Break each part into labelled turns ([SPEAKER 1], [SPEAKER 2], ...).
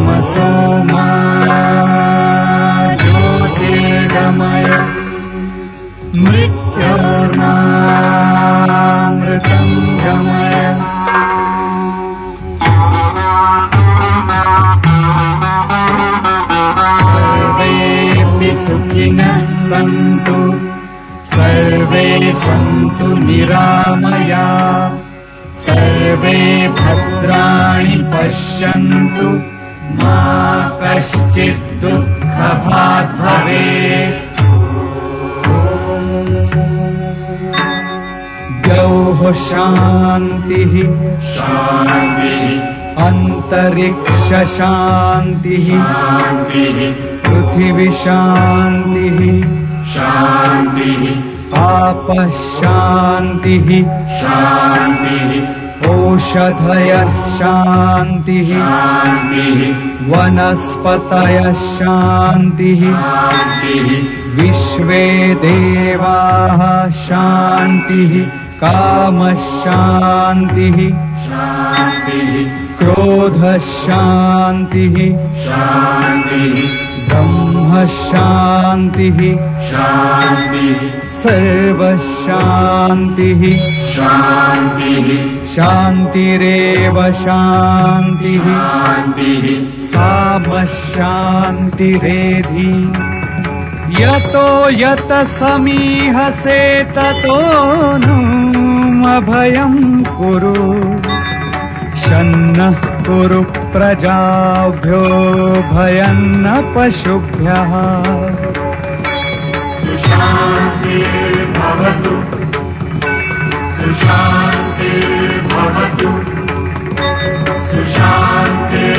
[SPEAKER 1] तमसो मा ज्योतिर्गमय मृत्योर्मामृतं गमय। सर्वेऽपि सुखिनः सन्तु सर्वे सन्तु निरामया सर्वे भद्राणि पश्यन्तु मा कश्चित् दुःखभाग् भवेत्। द्यौः शान्तिः शान्तिः अन्तरिक्ष शान्तिः शान्तिः पृथिवी शान्तिः शान्तिः आपः शान्तिः शान्तिः ओषधयः शान्तिः शान्तिः वनस्पतयः शान्तिः शान्तिः विश्वे देवाः शान्तिः कामः शान्तिः शान्तिः क्रोधः शान्तिः शान्तिः ब्रह्म शान्तिः शान्तिः सर्वः शान्तिः शान्तिः शान्तिरेव शान्तिः शान्तिः सामः शान्तिरेधि। यतो यत समीहसे ततो नु अभयं कुरु शन्नः कुरु प्रजाभ्यो भयं न पशुभ्यः। सुशान्तिर्भवतु सुशान्तिर्भवतु सुशान्तिर्भवतु।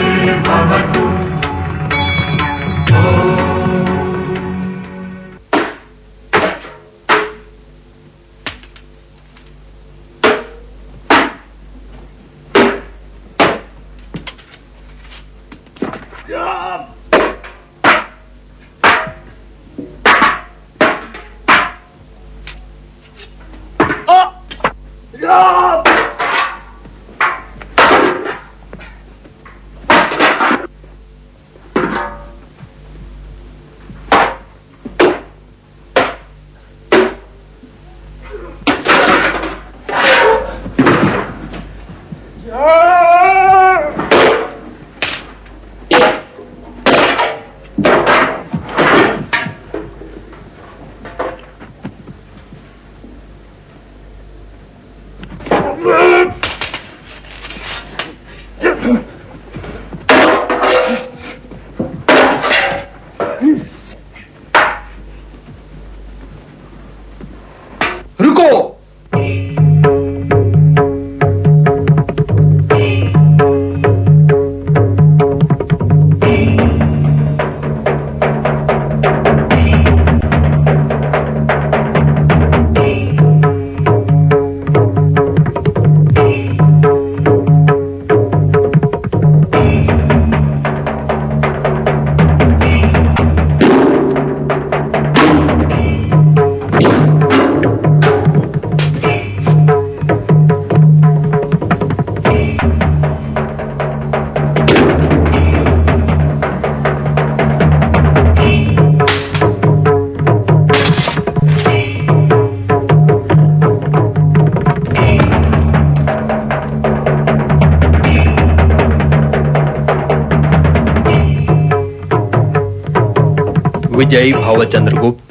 [SPEAKER 2] विजयी भावचंद्रगुप्त।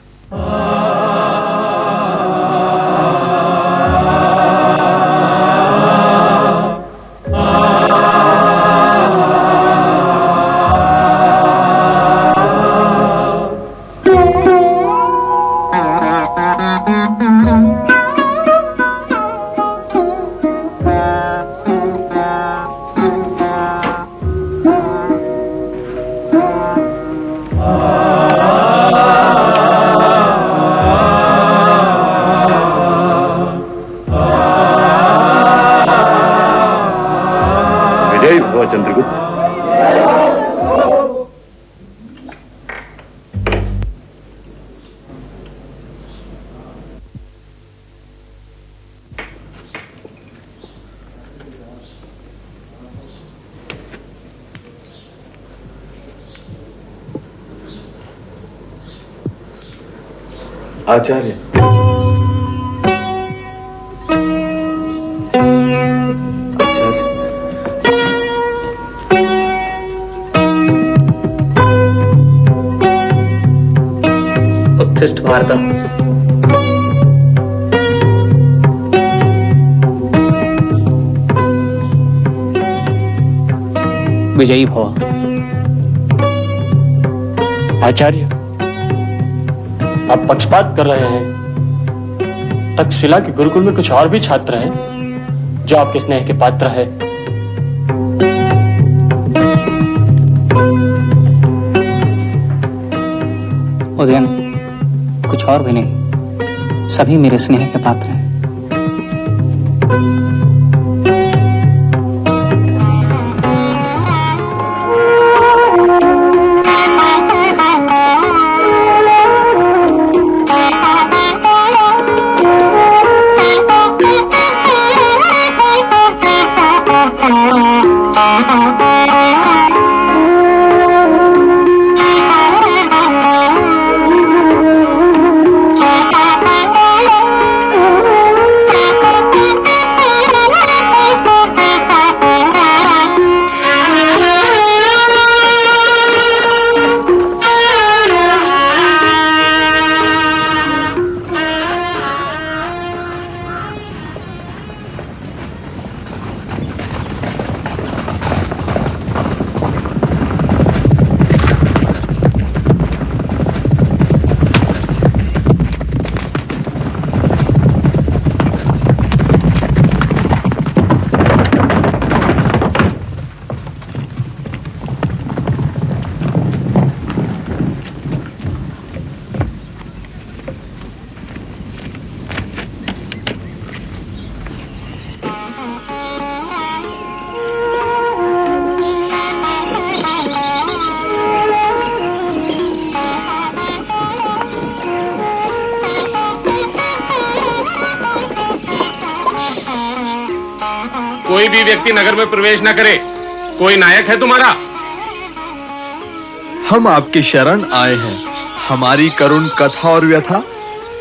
[SPEAKER 3] आचार्य,
[SPEAKER 2] उत्तिष्ठ भारत।
[SPEAKER 4] विजयी भव। आचार्य, आप पक्षपात कर रहे हैं। तक्षशिला के गुरुकुल में कुछ और भी छात्र हैं जो आपके स्नेह के पात्र है।
[SPEAKER 5] उदयन, कुछ और भी नहीं, सभी मेरे स्नेह के पात्र हैं।
[SPEAKER 6] कोई भी व्यक्ति नगर में प्रवेश न करे। कोई नायक है तुम्हारा?
[SPEAKER 3] हम आपके शरण आए हैं। हमारी करुण कथा और व्यथा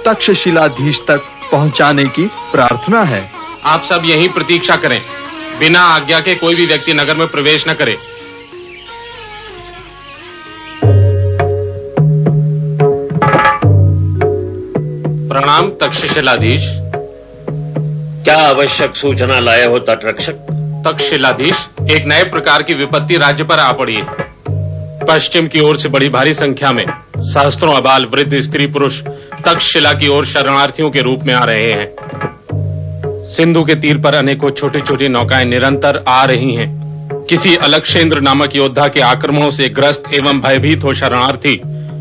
[SPEAKER 3] तक्षशिलाधीश तक पहुंचाने की प्रार्थना है।
[SPEAKER 6] आप सब यहीं प्रतीक्षा करें। बिना आज्ञा के कोई भी व्यक्ति नगर में प्रवेश न करे। प्रणाम तक्षशिलाधीश।
[SPEAKER 7] क्या आवश्यक सूचना लाए हो तटरक्षक?
[SPEAKER 6] तक्षशिलाधीश, एक नए प्रकार की विपत्ति राज्य पर आ पड़ी है। पश्चिम की ओर से बड़ी भारी संख्या में सहस्त्रों अबाल वृद्ध स्त्री पुरुष तक्षशिला की ओर शरणार्थियों के रूप में आ रहे हैं। सिंधु के तीर पर अनेकों छोटी छोटी नौकाएं निरंतर आ रही हैं। किसी अलक्षेंद्र नामक योद्धा के आक्रमणों से ग्रस्त एवं भयभीत हो शरणार्थी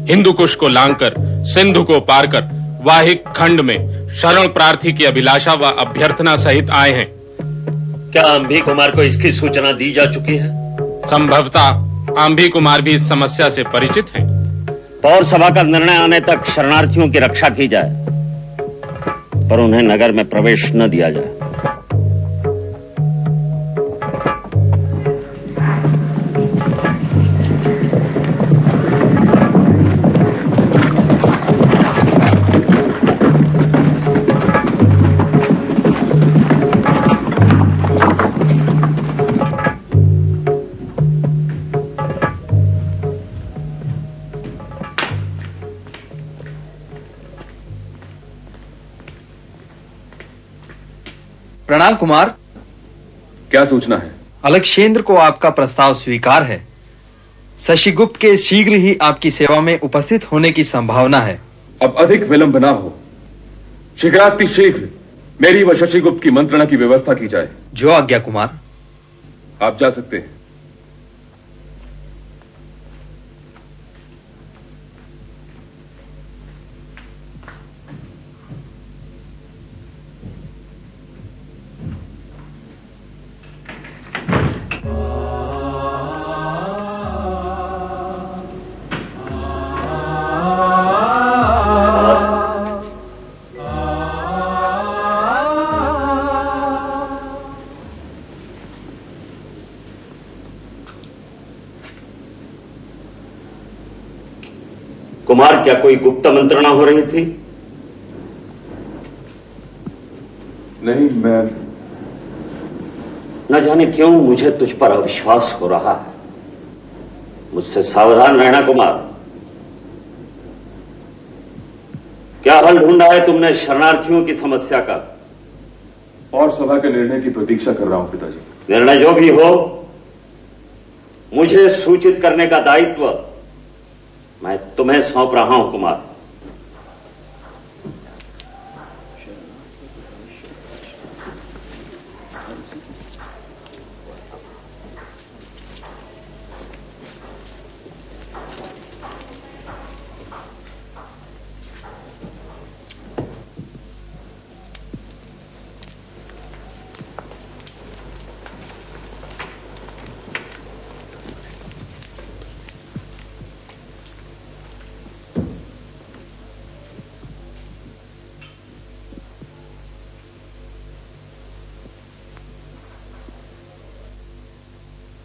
[SPEAKER 6] हिंदुकुश को लांघकर सिंधु को पार कर वाहिक खंड में शरण प्रार्थी की अभिलाषा व अभ्यर्थना सहित आए हैं।
[SPEAKER 7] क्या अंभी कुमार को इसकी सूचना दी जा चुकी है?
[SPEAKER 6] संभवतः अंभी कुमार भी इस समस्या से परिचित हैं।
[SPEAKER 7] पौर सभा का निर्णय आने तक शरणार्थियों की रक्षा की जाए, पर उन्हें नगर में प्रवेश न दिया जाए।
[SPEAKER 3] प्रणाम कुमार।
[SPEAKER 8] क्या सूचना है?
[SPEAKER 3] अलक्षेंद्र को आपका प्रस्ताव स्वीकार है। शशिगुप्त के शीघ्र ही आपकी सेवा में उपस्थित होने की संभावना है।
[SPEAKER 8] अब अधिक विलंब ना हो। शीघ्राति शीघ्र मेरी व शशिगुप्त की मंत्रणा की व्यवस्था की जाए।
[SPEAKER 3] जो आज्ञा कुमार।
[SPEAKER 8] आप जा सकते हैं।
[SPEAKER 7] कुमार, क्या कोई गुप्त मंत्रणा हो रही थी?
[SPEAKER 8] नहीं, मैं
[SPEAKER 7] न जाने क्यों मुझे तुझ पर अविश्वास हो रहा है। मुझसे सावधान रहना कुमार। क्या हल ढूंढा है तुमने शरणार्थियों की समस्या का?
[SPEAKER 8] और सभा के निर्णय की प्रतीक्षा कर रहा हूं पिताजी।
[SPEAKER 7] निर्णय जो भी हो, मुझे सूचित करने का दायित्व मैं तुम्हें सौंप रहा हूं कुमार।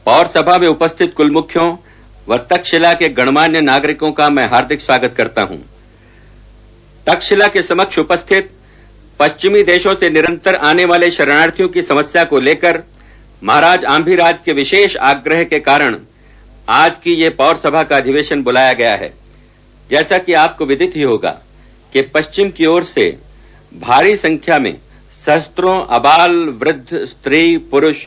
[SPEAKER 9] पौर सभा में उपस्थित कुल मुख्यों व तक्षशिला के गणमान्य नागरिकों का मैं हार्दिक स्वागत करता हूं। तक्षशिला के समक्ष उपस्थित पश्चिमी देशों से निरंतर आने वाले शरणार्थियों की समस्या को लेकर महाराज आंभीराज के विशेष आग्रह के कारण आज की ये पौर सभा का अधिवेशन बुलाया गया है। जैसा कि आपको विदित ही होगा कि पश्चिम की ओर से भारी संख्या में सहस्त्रों अबाल, वृद्ध, स्त्री, पुरुष,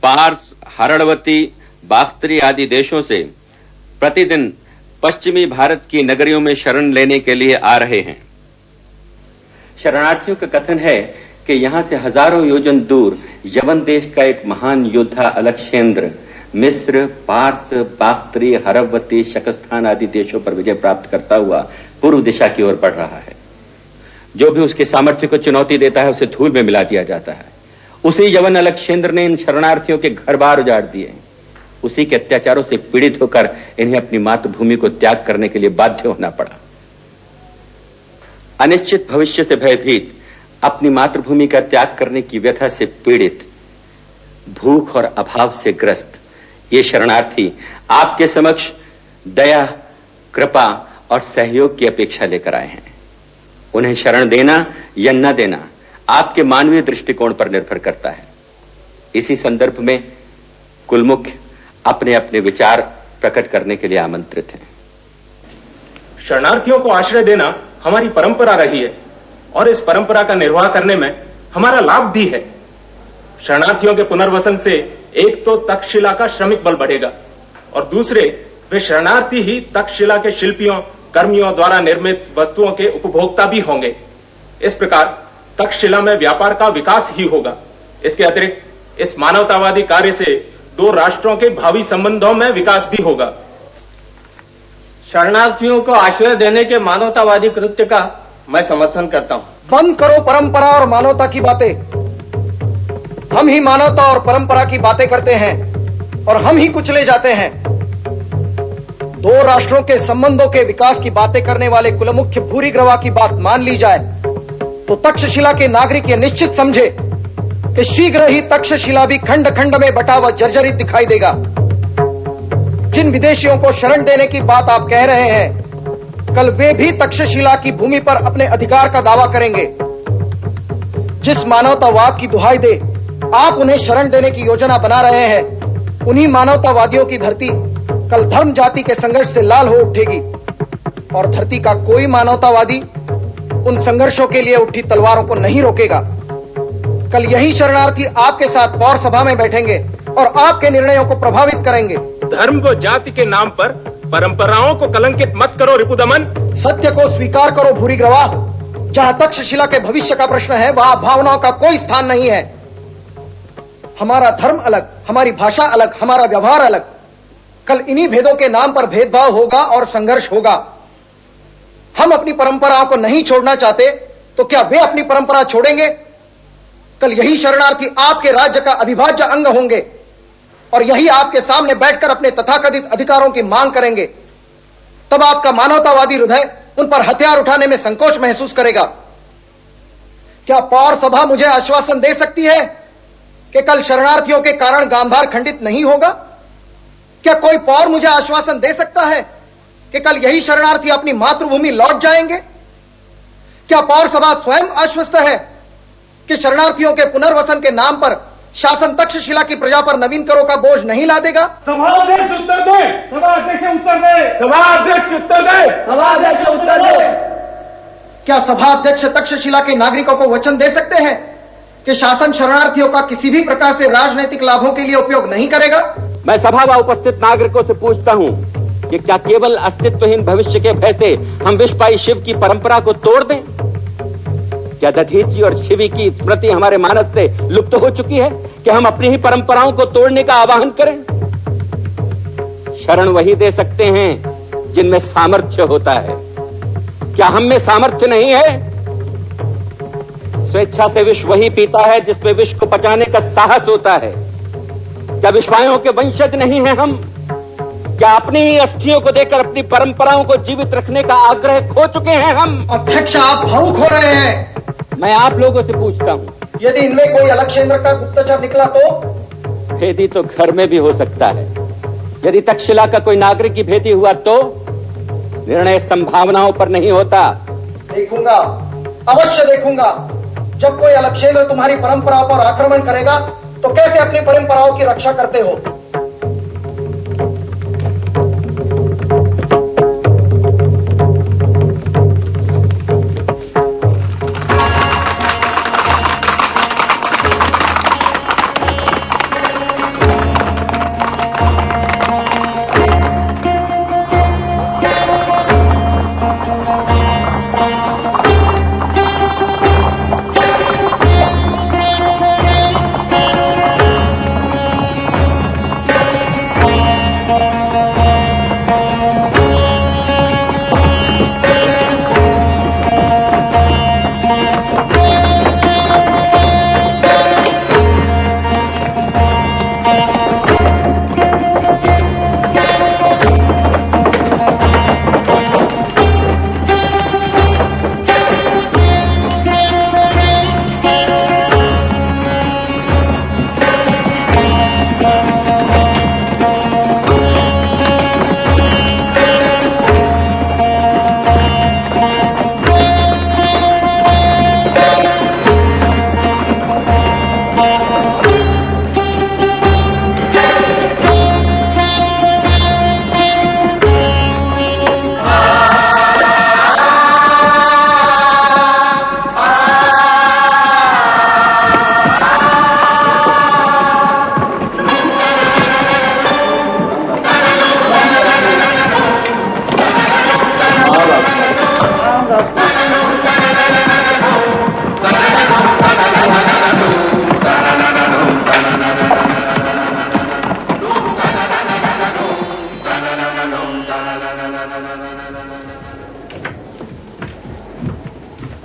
[SPEAKER 9] पारस, हरणवती, बाख्तरी आदि देशों से प्रतिदिन पश्चिमी भारत की नगरियों में शरण लेने के लिए आ रहे हैं। शरणार्थियों का कथन है कि यहां से हजारों योजन दूर यवन देश का एक महान योद्धा अलक्षेंद्र मिस्र, पारस, बाख्तरी, हरवती, शकस्थान आदि देशों पर विजय प्राप्त करता हुआ पूर्व दिशा की ओर बढ़ रहा है। जो भी उसके सामर्थ्य को चुनौती देता है उसे धूल में मिला दिया जाता है। उसी यवन अलक्षेंद्र ने इन शरणार्थियों के घर बार उजाड़ दिए। उसी के अत्याचारों से पीड़ित होकर इन्हें अपनी मातृभूमि को त्याग करने के लिए बाध्य होना पड़ा। अनिश्चित भविष्य से भयभीत, अपनी मातृभूमि का त्याग करने की व्यथा से पीड़ित, भूख और अभाव से ग्रस्त ये शरणार्थी आपके समक्ष दया, कृपा और सहयोग की अपेक्षा लेकर आए हैं। उन्हें शरण देना या न देना आपके मानवीय दृष्टिकोण पर निर्भर करता है। इसी संदर्भ में कुल मुख्य अपने अपने विचार प्रकट करने के लिए आमंत्रित हैं।
[SPEAKER 6] शरणार्थियों को आश्रय देना हमारी परंपरा रही है और इस परंपरा का निर्वाह करने में हमारा लाभ भी है। शरणार्थियों के पुनर्वसन से एक तो तक्षशिला का श्रमिक बल बढ़ेगा और दूसरे वे शरणार्थी ही तक्षशिला के शिल्पियों, कर्मियों द्वारा निर्मित वस्तुओं के उपभोक्ता भी होंगे। इस प्रकार तक्षशिला में व्यापार का विकास ही होगा। इसके अतिरिक्त इस मानवतावादी कार्य से दो राष्ट्रों के भावी संबंधों में विकास भी होगा।
[SPEAKER 10] शरणार्थियों को आश्रय देने के मानवतावादी कृत्य का मैं समर्थन करता हूं।
[SPEAKER 11] बंद करो परंपरा और मानवता की बातें। हम ही मानवता और परंपरा की बातें करते हैं और हम ही कुचले जाते हैं। दो राष्ट्रों के संबंधों के विकास की बातें करने वाले कुलमुख्य भूरिग्रवा की बात मान ली जाए तो तक्षशिला के नागरिक ये निश्चित समझे कि शीघ्र ही तक्षशिला भी खंड खंड में बटा व जर्जरित दिखाई देगा। जिन विदेशियों को शरण देने की बात आप कह रहे हैं, कल वे भी तक्षशिला की भूमि पर अपने अधिकार का दावा करेंगे। जिस मानवतावाद की दुहाई दे आप उन्हें शरण देने की योजना बना रहे हैं, उन्हीं मानवतावादियों की धरती कल धर्म जाति के संघर्ष से लाल हो उठेगी और धरती का कोई मानवतावादी उन संघर्षों के लिए उठी तलवारों को नहीं रोकेगा। कल यही शरणार्थी आपके साथ पौर सभा में बैठेंगे और आपके निर्णयों को प्रभावित करेंगे।
[SPEAKER 6] धर्म व जाति के नाम पर परंपराओं को कलंकित मत करो रिपुदमन।
[SPEAKER 11] सत्य को स्वीकार करो भूरिग्रवा। जहां तक्षशिला के भविष्य का प्रश्न है वहां भावनाओं का कोई स्थान नहीं है। हमारा धर्म अलग, हमारी भाषा अलग, हमारा व्यवहार अलग। कल इन्हीं भेदों के नाम पर भेदभाव होगा और संघर्ष होगा। हम अपनी परंपराओं को नहीं छोड़ना चाहते तो क्या वे अपनी परंपरा छोड़ेंगे? कल यही शरणार्थी आपके राज्य का अविभाज्य अंग होंगे और यही आपके सामने बैठकर अपने तथाकथित अधिकारों की मांग करेंगे। तब आपका मानवतावादी हृदय उन पर हथियार उठाने में संकोच महसूस करेगा। क्या पौर सभा मुझे आश्वासन दे सकती है कि कल शरणार्थियों के कारण गांधार खंडित नहीं होगा? क्या कोई पौर मुझे आश्वासन दे सकता है कि कल यही शरणार्थी अपनी मातृभूमि लौट जाएंगे? क्या पौर सभा स्वयं आश्वस्त है कि शरणार्थियों के पुनर्वसन के नाम पर शासन तक्षशिला की प्रजा पर नवीन करों का बोझ नहीं लादेगा?
[SPEAKER 10] सभाध्यक्ष उत्तर दे, सभाध्यक्ष उत्तर दे, सभाध्यक्ष उत्तर दे, सभाध्यक्ष उत्तर दे।
[SPEAKER 11] क्या सभाध्यक्ष तक्षशिला के नागरिकों को वचन दे सकते हैं कि शासन शरणार्थियों का किसी भी प्रकार से राजनीतिक लाभों के लिए उपयोग नहीं करेगा?
[SPEAKER 9] मैं सभा व उपस्थित नागरिकों से पूछता हूं कि क्या केवल अस्तित्वहीन भविष्य के भय से हम विश्वपाई शिव की परंपरा को तोड़ दें? क्या दधीची और शिवी की स्मृति हमारे मानस से लुप्त हो चुकी है कि हम अपनी ही परंपराओं को तोड़ने का आह्वान करें? शरण वही दे सकते हैं जिनमें सामर्थ्य होता है। क्या हम में सामर्थ्य नहीं है? स्वेच्छा से विष वही पीता है जिसमें विष को पचाने का साहस होता है। क्या विश्वायों के वंशज नहीं हैं हम? क्या अपनी ही अस्थियों को देकर अपनी परंपराओं को जीवित रखने का आग्रह खो चुके हैं हम?
[SPEAKER 11] अध्यक्ष, आप भावुक हो रहे हैं।
[SPEAKER 9] मैं आप लोगों से पूछता हूं,
[SPEAKER 11] यदि इनमें कोई अलक्षेंद्र का गुप्तचर निकला तो?
[SPEAKER 9] भेदी तो घर में भी हो सकता है। यदि तक्षशिला का कोई नागरिक ही भेदी हुआ तो निर्णय संभावनाओं पर नहीं होता।
[SPEAKER 11] देखूंगा, अवश्य देखूंगा। जब कोई अलक्षेंद्र तुम्हारी परंपराओं पर आक्रमण करेगा तो कैसे अपनी परंपराओं की रक्षा करते हो?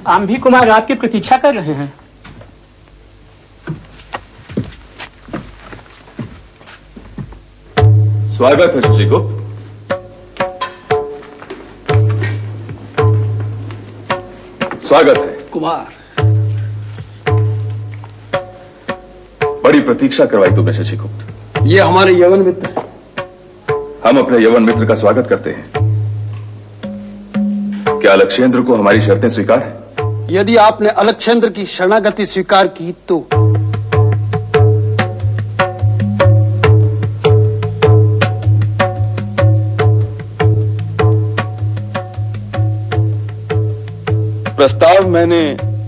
[SPEAKER 4] आम्भी कुमार आपकी प्रतीक्षा कर रहे हैं।
[SPEAKER 8] स्वागत है शशिगुप्त। स्वागत है
[SPEAKER 4] कुमार।
[SPEAKER 8] बड़ी प्रतीक्षा करवाई तुमने शशिगुप्त।
[SPEAKER 4] ये हमारे यवन मित्र हैं।
[SPEAKER 8] हम अपने यवन मित्र का स्वागत करते हैं। क्या अलक्षेंद्र को हमारी शर्तें स्वीकार है?
[SPEAKER 4] यदि आपने अलक्षेंद्र की शरणागति स्वीकार की तो
[SPEAKER 8] प्रस्ताव मैंने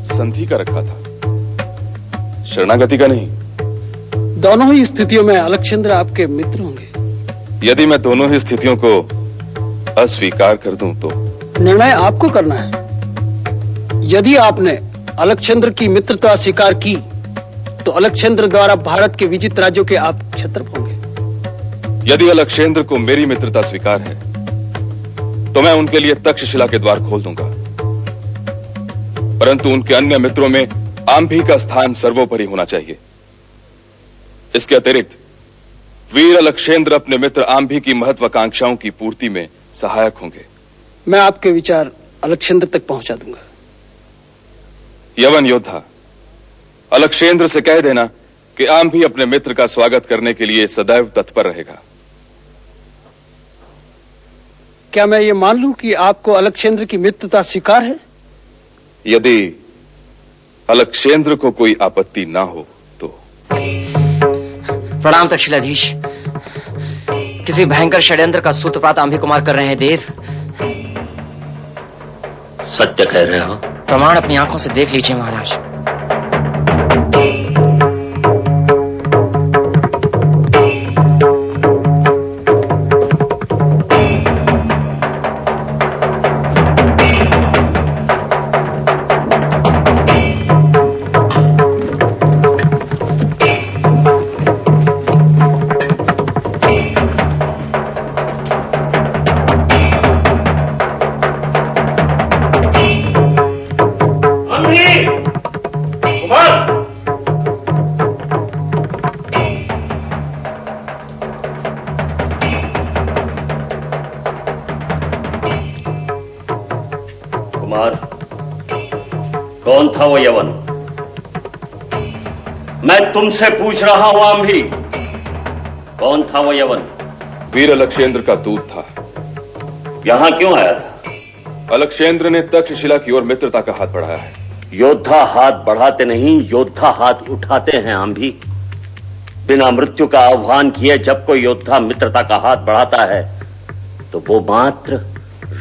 [SPEAKER 8] संधि का रखा था, शरणागति का नहीं।
[SPEAKER 4] दोनों ही स्थितियों में अलक्षेंद्र आपके मित्र होंगे।
[SPEAKER 8] यदि मैं दोनों ही स्थितियों को अस्वीकार कर दूं तो?
[SPEAKER 4] निर्णय आपको करना है। यदि आपने अलक्षेंद्र की मित्रता स्वीकार की तो अलक्षेंद्र द्वारा भारत के विजित राज्यों के आप क्षत्रप होंगे।
[SPEAKER 8] यदि अलक्षेंद्र को मेरी मित्रता स्वीकार है तो मैं उनके लिए तक्षशिला के द्वार खोल दूंगा, परंतु उनके अन्य मित्रों में आम्भी का स्थान सर्वोपरि होना चाहिए। इसके अतिरिक्त वीर अलक्षेंद्र अपने मित्र आम्भी की महत्वाकांक्षाओं की पूर्ति में सहायक होंगे।
[SPEAKER 4] मैं आपके विचार अलक्षेंद्र तक पहुंचा दूंगा।
[SPEAKER 8] यवन योद्धा, अलक्षेंद्र से कह देना कि आम्भी अपने मित्र का स्वागत करने के लिए सदैव तत्पर रहेगा।
[SPEAKER 4] क्या मैं ये मान लूं कि आपको अलक्षेंद्र की मित्रता स्वीकार है?
[SPEAKER 8] यदि अलक्षेंद्र को कोई आपत्ति ना हो तो।
[SPEAKER 12] प्रणाम तक्षशिलाधीश। किसी भयंकर षड्यंत्र का सूत्रपात आंभी कुमार कर रहे हैं देव।
[SPEAKER 7] सत्य कह रहे हो?
[SPEAKER 12] प्रमाण अपनी आंखों से देख लीजिए महाराज।
[SPEAKER 7] कुमार, कौन था वो यवन? मैं तुमसे पूछ रहा हूं आंभी, कौन था वो यवन?
[SPEAKER 8] वीर अलक्षेंद्र का दूत था।
[SPEAKER 7] यहां क्यों आया था?
[SPEAKER 8] अलक्षेंद्र ने तक्षशिला की ओर मित्रता का हाथ बढ़ाया है।
[SPEAKER 7] योद्धा हाथ बढ़ाते नहीं, योद्धा हाथ उठाते हैं आंभी। बिना मृत्यु का आह्वान किए जब कोई योद्धा मित्रता का हाथ बढ़ाता है तो वो मात्र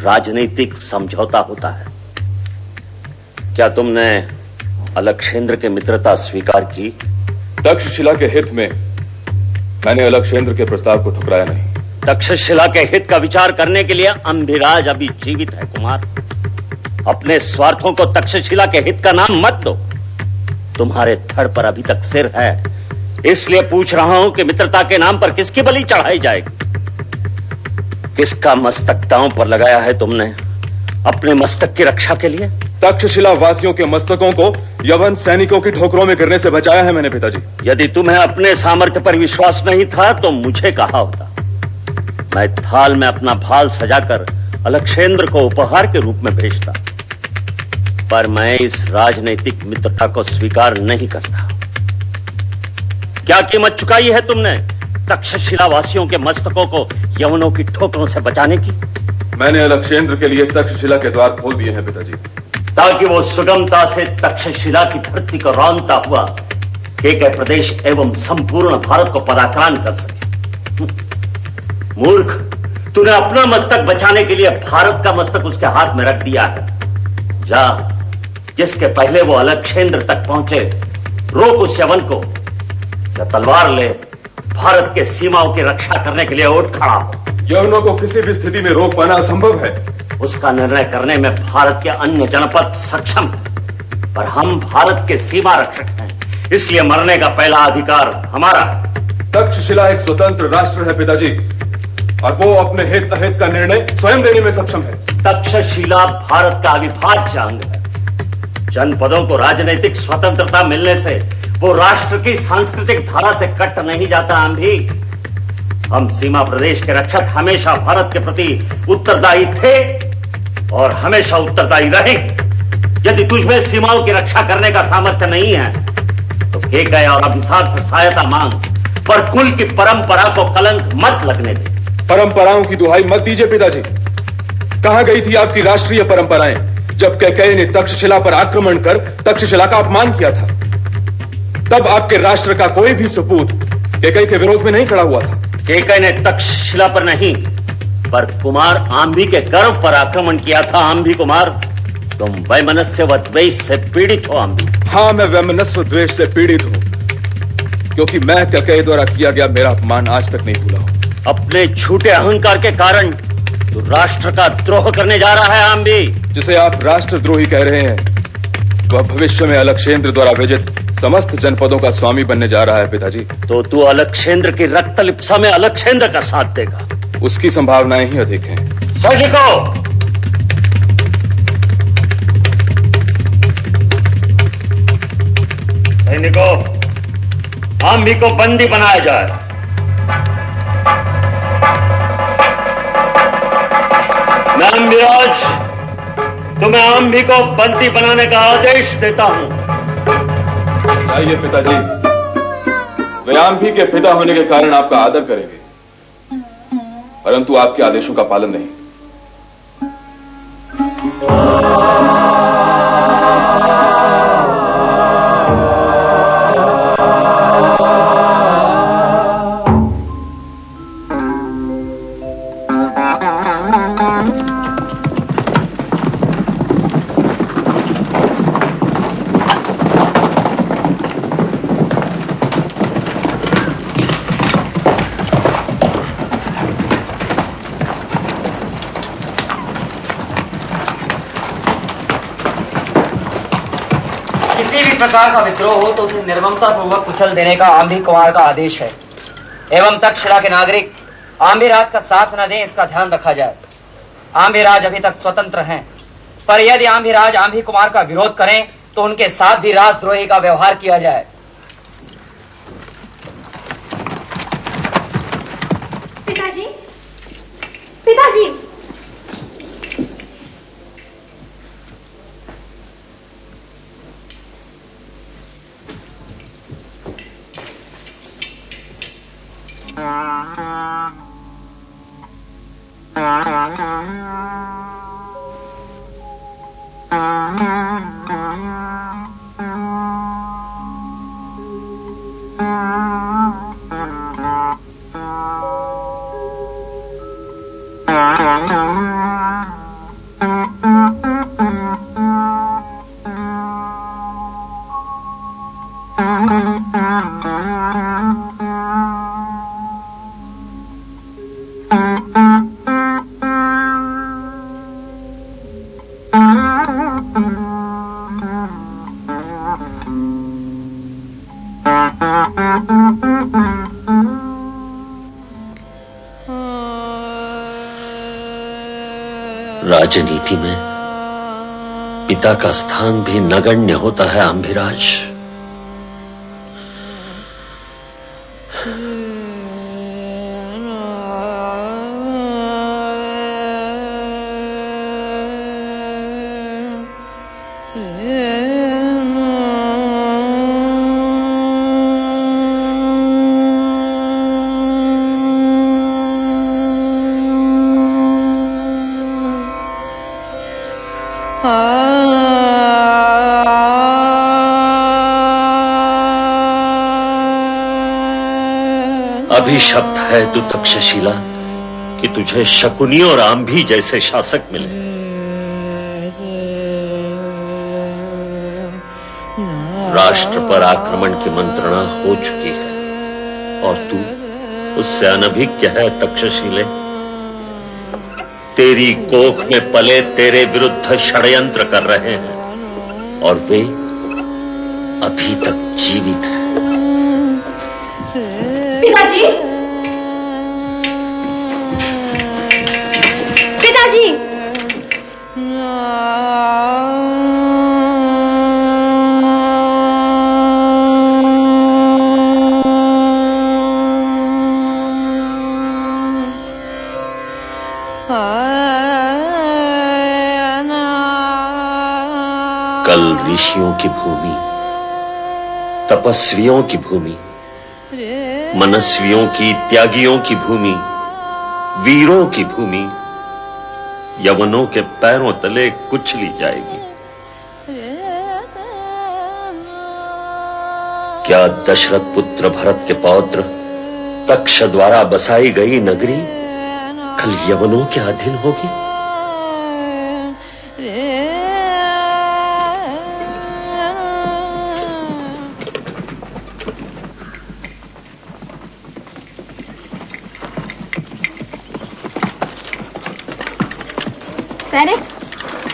[SPEAKER 7] राजनीतिक समझौता होता है। क्या तुमने अलक्षेंद्र की मित्रता स्वीकार की?
[SPEAKER 8] तक्षशिला के हित में मैंने अलक्षेंद्र के प्रस्ताव को ठुकराया नहीं।
[SPEAKER 7] तक्षशिला के हित का विचार करने के लिए अंभिराज अभी जीवित है कुमार। अपने स्वार्थों को तक्षशिला के हित का नाम मत दो। तुम्हारे धड़ पर अभी तक सिर है, इसलिए पूछ रहा हूं कि मित्रता के नाम पर किसकी बलि चढ़ाई जाएगी? किसका मस्तक दांव पर लगाया है तुमने अपने मस्तक की रक्षा के लिए?
[SPEAKER 8] तक्षशिला वासियों के मस्तकों को यवन सैनिकों की ठोकरों में गिरने से बचाया है मैंने पिताजी।
[SPEAKER 7] यदि तुम्हें अपने सामर्थ्य पर विश्वास नहीं था तो मुझे कहा होता। मैं थाल में अपना भाल सजाकर अलक्षेंद्र को उपहार के रूप में भेजता, पर मैं इस राजनीतिक मित्रता को स्वीकार नहीं करता। क्या कीमत चुकाई है तुमने तक्षशिला वासियों के मस्तकों को यवनों की ठोकरों से बचाने की?
[SPEAKER 8] मैंने अलक्षेंद्र के लिए तक्षशिला के द्वार खोल दिए हैं पिताजी,
[SPEAKER 7] ताकि वो सुगमता से तक्षशिला की धरती को रौंदता हुआ एक प्रदेश एवं संपूर्ण भारत को पराक्रांत कर सके। मूर्ख, तूने अपना मस्तक बचाने के लिए भारत का मस्तक उसके हाथ में रख दिया है। जा, जिसके पहले वो अलक्षेंद्र तक पहुंचे रोक उस यवन को, या तलवार ले भारत के सीमाओं की रक्षा करने के लिए उठ खड़ा हो।
[SPEAKER 8] यवनों को किसी भी स्थिति में रोक पाना असंभव है।
[SPEAKER 7] उसका निर्णय करने में भारत के अन्य जनपद सक्षम है, पर हम भारत के सीमा रक्षक हैं, इसलिए मरने का पहला अधिकार हमारा है।
[SPEAKER 8] तक्षशिला एक स्वतंत्र राष्ट्र है पिताजी, और वो अपने हित अहित का निर्णय स्वयं लेने में सक्षम है।
[SPEAKER 7] तक्षशिला भारत का अविभाज्य अंग है। जनपदों को राजनीतिक स्वतंत्रता मिलने से वो राष्ट्र की सांस्कृतिक धारा से कट नहीं जाता। आंधी, हम सीमा प्रदेश के रक्षक हमेशा भारत के प्रति उत्तरदायी थे और हमेशा उत्तरदायी रहे। यदि तुझमें सीमाओं की रक्षा करने का सामर्थ्य नहीं है तो केकय और अभिसार से सहायता मांग, पर कुल की परंपरा को कलंक मत लगने दे।
[SPEAKER 8] परंपराओं की दुहाई मत दीजिए पिताजी। कहां गई थी आपकी राष्ट्रीय परंपराएं जब कैकेयी ने तक्षशिला पर आक्रमण कर तक्षशिला का अपमान किया था? तब आपके राष्ट्र का कोई भी सपूत कैकेयी के विरोध में नहीं खड़ा हुआ था।
[SPEAKER 7] कैकेयी ने तक्षशिला पर नहीं, पर कुमार आंभी के गर्व पर आक्रमण किया था। आंभी कुमार, तुम वैमनस्य व द्वेष से पीड़ित हो। आंभी,
[SPEAKER 8] हाँ, मैं वैमनस्य द्वेष से पीड़ित हूं, क्योंकि मैं कैकेयी द्वारा किया गया मेरा अपमान आज तक नहीं भूला हूं।
[SPEAKER 7] अपने झूठे अहंकार के कारण तू राष्ट्र का द्रोह करने जा रहा है। आंभी,
[SPEAKER 8] जिसे आप राष्ट्रद्रोही कह रहे हैं, वह भविष्य में अलक्षेंद्र द्वारा विजित समस्त जनपदों का स्वामी बनने जा रहा है पिताजी।
[SPEAKER 7] तो तू अलक्षेंद्र की रक्त लिप्सा में अलक्षेंद्र का साथ देगा?
[SPEAKER 8] उसकी संभावनाएं ही अधिक हैं।
[SPEAKER 7] सैनिकों, आंभी को बंदी बनाया जाए। मैं अंभिराज तुम्हें आंभी को बंदी बनाने का आदेश देता हूं।
[SPEAKER 8] आइए पिताजी, वे आंभी के पिता होने के कारण आपका आदर करेंगे, परंतु आपके आदेशों का पालन नहीं।
[SPEAKER 12] प्रकार का विद्रोह हो तो उसे निर्ममता पूर्वक कुचल देने का आंधी कुमार का आदेश है एवं तक्षशिला के नागरिक आंभीराज का साथ न दें, इसका ध्यान रखा जाए। आंभीराज अभी तक स्वतंत्र हैं, पर यदि आंभीराज आंधी कुमार का विरोध करें तो उनके साथ भी राजद्रोही का व्यवहार किया जाए।
[SPEAKER 13] पिताजी, पिताजी,
[SPEAKER 7] राजनीति में पिता का स्थान भी नगण्य होता है आंभीराज। अभिशप्त है तू तक्षशिला कि तुझे शकुनी और आंभी जैसे शासक मिले। राष्ट्र पर आक्रमण की मंत्रणा हो चुकी है और तू उससे अनभिज्ञ है तक्षशिले। तेरी कोख में पले तेरे विरुद्ध षड्यंत्र कर रहे हैं और वे अभी तक जीवित हैं।
[SPEAKER 13] पिताजी, पिताजी,
[SPEAKER 7] कल ऋषियों की भूमि, तपस्वियों की भूमि, मनस्वियों की, त्यागियों की भूमि, वीरों की भूमि यवनों के पैरों तले कुचली जाएगी। क्या दशरथ पुत्र भरत के पौत्र तक्ष द्वारा बसाई गई नगरी कल यवनों के अधीन होगी?
[SPEAKER 13] सैनिक,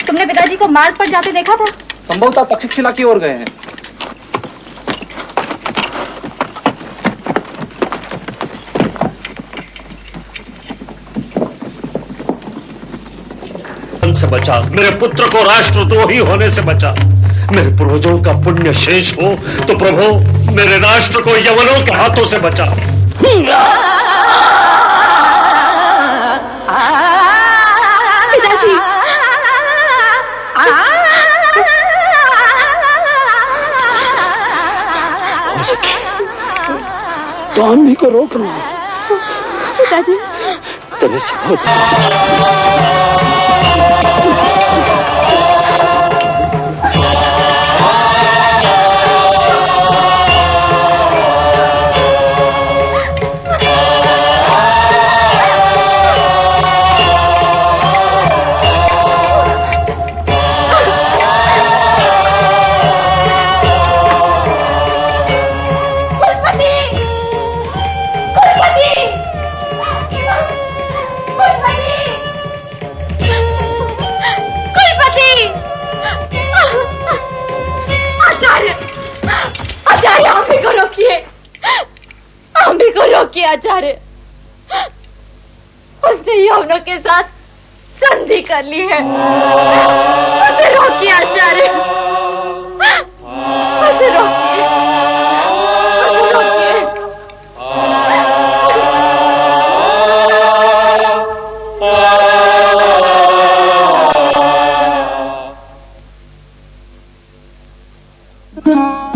[SPEAKER 13] तुमने पिताजी को मार्ग पर जाते देखा था?
[SPEAKER 4] संभवतः तक्षशिला की ओर गए हैं।
[SPEAKER 7] से बचा, मेरे पुत्र को राष्ट्रद्रोही होने से बचा। मेरे पूर्वजों का पुण्य शेष हो तो प्रभु मेरे राष्ट्र को यवनों के हाथों से बचा।
[SPEAKER 13] पिताजी,
[SPEAKER 4] हो सके तो आंधी को रोकना।
[SPEAKER 13] पिताजी,
[SPEAKER 4] तभी से
[SPEAKER 13] आचार्य, उसने यौनों के साथ संधि कर ली है। उसे रोकिए आचार्य, उसे रोकिए, उसे रोकिए।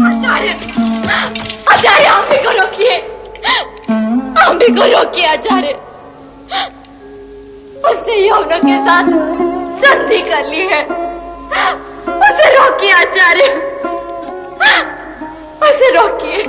[SPEAKER 13] आचार्य, आचार्य, आंबी को रोकिए, आंबी को रोकिए आचार्य, उसने यौनों के साथ संधि कर ली है। उसे रोकिए आचार्य, उसे रोकिए।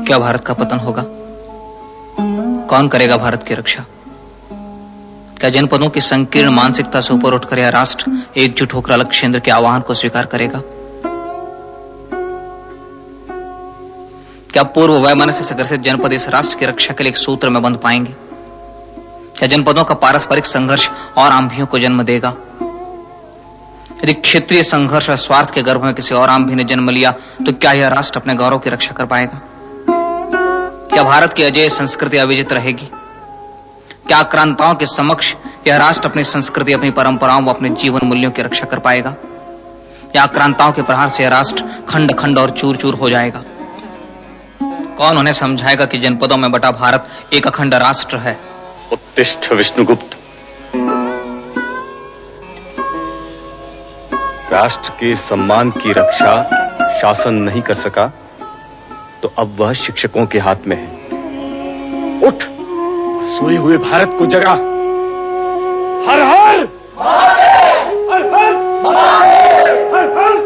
[SPEAKER 5] क्या भारत का पतन होगा? कौन करेगा भारत की रक्षा? क्या जनपदों की संकीर्ण मानसिकता से ऊपर उठकर यह राष्ट्र एकजुट होकर अलक्षेंद्र के आह्वान को स्वीकार करेगा? क्या पूर्व वैमनस्य से ग्रसित जनपद इस राष्ट्र की रक्षा के लिए एक सूत्र में बंध पाएंगे? क्या जनपदों का पारस्परिक संघर्ष और आंभियों को जन्म देगा? यदि क्षेत्रीय संघर्ष और स्वार्थ के गर्भ में किसी और आंभी ने जन्म लिया तो क्या यह राष्ट्र अपने गौरव की रक्षा कर पाएगा? क्या भारत की अजय संस्कृति अविजित रहेगी? क्या आक्रांताओं के समक्ष यह राष्ट्र अपनी संस्कृति, अपनी परंपराओं व अपने जीवन मूल्यों की रक्षा कर पाएगा? या आक्रांताओं के प्रहार से यह राष्ट्र खंड खंड और चूर चूर हो जाएगा? कौन उन्हें समझाएगा कि जनपदों में बटा भारत एक अखंड राष्ट्र है?
[SPEAKER 8] उत्तिष्ठ विष्णुगुप्त।
[SPEAKER 14] राष्ट्र के सम्मान की रक्षा शासन नहीं कर सका तो अब वह शिक्षकों के हाथ में है। उठ, सोए हुए भारत को जगा। हर हर हर हर हर हर हर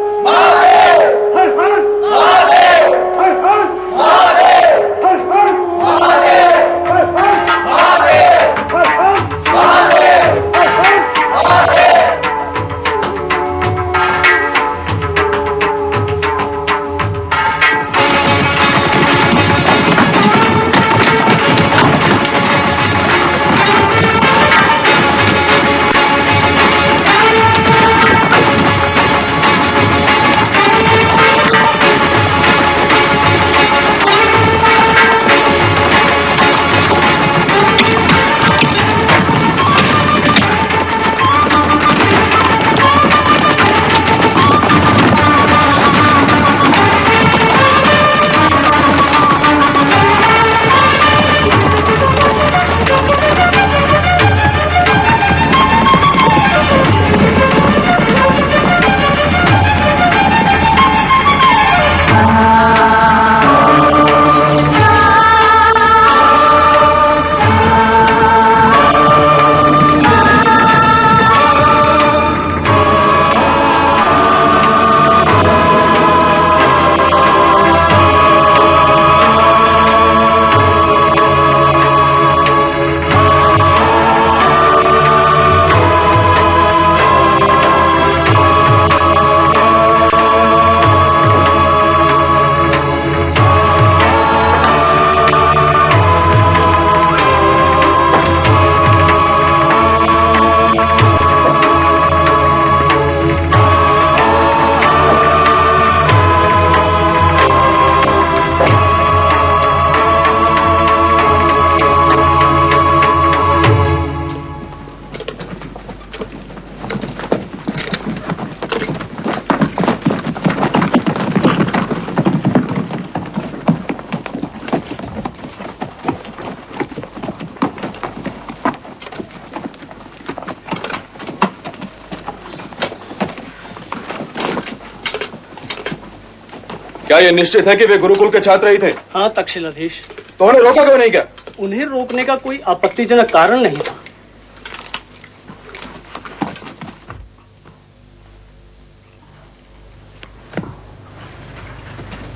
[SPEAKER 8] क्या ये निश्चित है कि वे गुरुकुल के छात्र ही थे?
[SPEAKER 4] हाँ तक्षशिलाधीश।
[SPEAKER 8] तो उन्हें रोका क्यों नहीं क्या?
[SPEAKER 4] उन्हें रोकने का कोई आपत्तिजनक कारण नहीं था।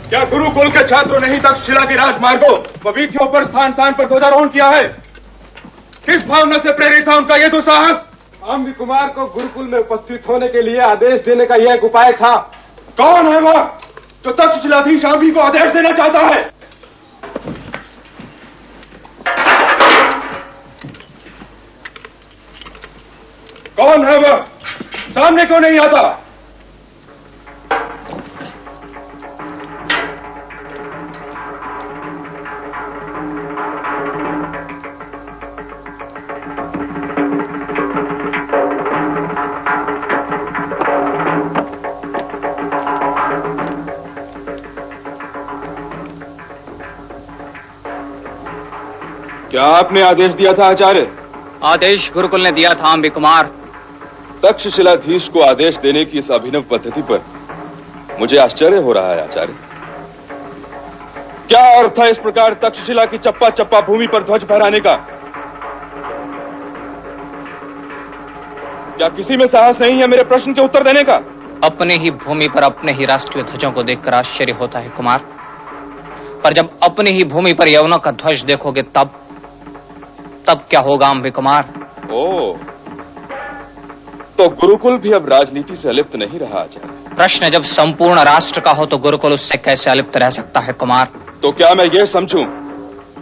[SPEAKER 8] क्या गुरुकुल के छात्रों ने ही तक्षशिला के राजमार्गों व वीथियों पर स्थान स्थान पर ध्वजारोहण किया है? किस भावना से प्रेरित था उनका यह दुस्साहस?
[SPEAKER 10] आम्भी कुमार को गुरुकुल में उपस्थित होने के लिए आदेश देने का यह एक उपाय था।
[SPEAKER 8] कौन है वह जो तक्षशिलाधीश आम्भी को आदेश देना चाहता है? कौन है वह? सामने क्यों नहीं आता? क्या आपने आदेश दिया था आचार्य?
[SPEAKER 5] आदेश गुरुकुल ने दिया था आम्भी कुमार।
[SPEAKER 8] तक्षशिलाधीश को आदेश देने की इस अभिनव पद्धति पर मुझे आश्चर्य हो रहा है आचार्य। क्या अर्थ है इस प्रकार तक्षशिला की चप्पा चप्पा भूमि पर ध्वज फहराने का? क्या किसी में साहस नहीं है मेरे प्रश्न के उत्तर देने का?
[SPEAKER 5] अपने ही भूमि पर अपने ही राष्ट्रीय ध्वजों को देखकर आश्चर्य होता है कुमार, पर जब अपनी ही भूमि पर यवनों का ध्वज देखोगे तब क्या होगा आम्भी कुमार?
[SPEAKER 8] ओ, तो गुरुकुल भी अब राजनीति से अलिप्त नहीं रहा आचार्य।
[SPEAKER 5] प्रश्न जब संपूर्ण राष्ट्र का हो तो गुरुकुल उससे कैसे अलिप्त रह सकता है कुमार?
[SPEAKER 8] तो क्या मैं ये समझूं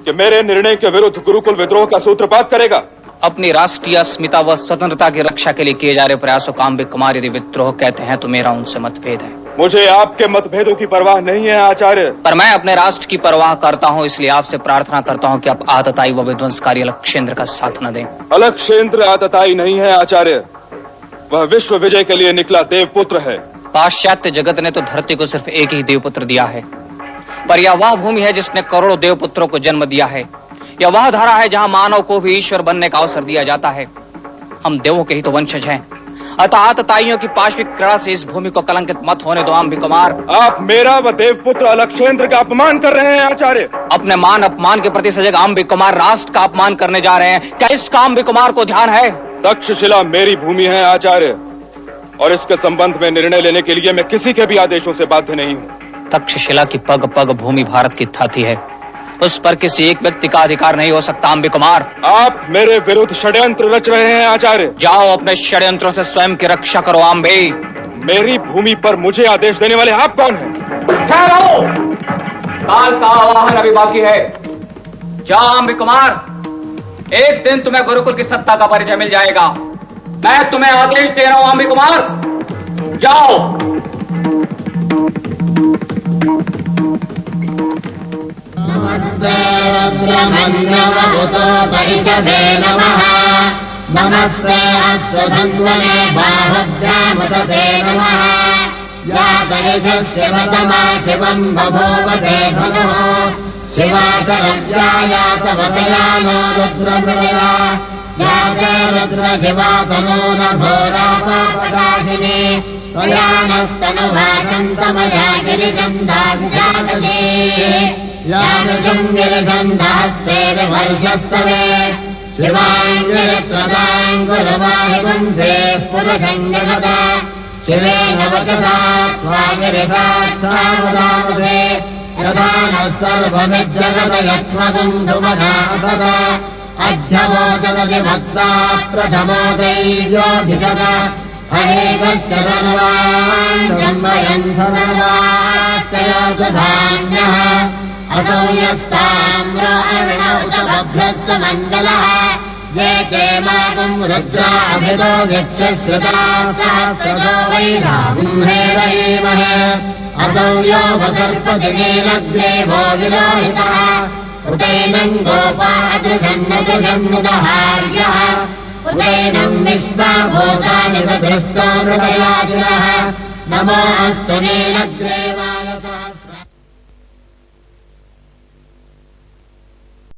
[SPEAKER 8] कि मेरे निर्णय के विरुद्ध गुरुकुल विद्रोह का सूत्रपात करेगा?
[SPEAKER 5] अपनी राष्ट्रीय अस्मिता व स्वतंत्रता की रक्षा के लिए किए जा रहे प्रयासों का आम्भी कुमार यदि विद्रोह कहते हैं तो मेरा उनसे मतभेद है।
[SPEAKER 8] मुझे आपके मतभेदों की परवाह नहीं है आचार्य,
[SPEAKER 5] पर मैं अपने राष्ट्र की परवाह करता हूं, इसलिए आपसे प्रार्थना करता हूं कि आप आतताई व विध्वंसकारी अलक्षेंद्र का साथ न दें।
[SPEAKER 8] अलक्षेंद्र आतताई नहीं है आचार्य, वह विश्व विजय के लिए निकला देवपुत्र है।
[SPEAKER 5] पाश्चात्य जगत ने तो धरती को सिर्फ एक ही देवपुत्र दिया है, पर यह वह भूमि है जिसने करोड़ों देवपुत्रों को जन्म दिया है। यह वह धरा है जहां मानव को भी ईश्वर बनने का अवसर दिया जाता है। हम देवों के ही तो वंशज हैं, अतः आतताइयों की पाश्विक क्रीड़ा से इस भूमि को कलंकित मत होने दो आम्भी कुमार।
[SPEAKER 8] आप मेरा व देवपुत्र अलक्षेंद्र का अपमान कर रहे हैं आचार्य।
[SPEAKER 5] अपने मान अपमान के प्रति सजग आम्भी कुमार राष्ट्र का अपमान करने जा रहे हैं। क्या इसका आम्भी कुमार को ध्यान है?
[SPEAKER 8] तक्षशिला मेरी भूमि है आचार्य, और इसके संबंध में निर्णय लेने के लिए मैं किसी के भी आदेशों से बाध्य नहीं हूँ।
[SPEAKER 5] तक्षशिला की पग पग भूमि भारत की थाती है, उस पर किसी एक व्यक्ति का अधिकार नहीं हो सकता आम्भी कुमार।
[SPEAKER 8] आप मेरे विरुद्ध षड्यंत्र रच रहे हैं आचार्य।
[SPEAKER 5] जाओ अपने षड्यंत्रों से स्वयं की रक्षा करो आम्भी।
[SPEAKER 8] मेरी भूमि पर मुझे आदेश देने वाले आप कौन हैं?
[SPEAKER 5] ठहरो, काल का आवाहन अभी बाकी है। जाओ आम्भी कुमार, एक दिन तुम्हें गुरुकुल की सत्ता का परिचय मिल जाएगा। मैं तुम्हें आदेश दे रहा हूं आम्भी कुमार, जाओ।
[SPEAKER 15] नमस्ते रुद्रमन्यवभूतो परिषभे नमः। नमस्ते अस्तु धन्वने बाहुभ्यामुदते नमः। या दर्शः शिवतमा शिवम् बभूवते धनुः। शिवाचरव्याया तवतया नो रुद्रमृडया। या च रुद्रशिवा तनो न घोरापापदाशिनी। त्वया नस्तनुभासन्तमया गिरिचन्दाभिजातसे। यादृशम् गिरिचन्दास्ते विवर्षस्तवे। शिवाङ्गिरित्रदाङ्गुरवाहि पुंसे पुरुषम् जगत। शिवेन वचसा त्वा गिरिसाक्षावदावसे। यथा नः सर्वमिज्जगत यक्ष्मगुम् सुमना सद। अध्यवोदति भक्ता प्रथमो दैव्योऽभिषद। अनेकश्च सर्वान् ब्रह्मयन् सर्वाश्च योऽधान्यः। असौ यस्ताम्रो अर्णौत बभ्रस्व मण्डलः। ये चेमागुम् रुद्राभितो यक्षश्रुताः सहस्रशो वैरागुम् हेरयेमहे। असौ यो वसर्पदिनेलग्रेवो विलोहितः। उदैनम् गोपादृशन्नदृशन्नुदहार्यः। उदैनम् विश्वा भूतानि सदृष्टो मृगयाजिनः। नमो अस्तु नीलग्रीवाय।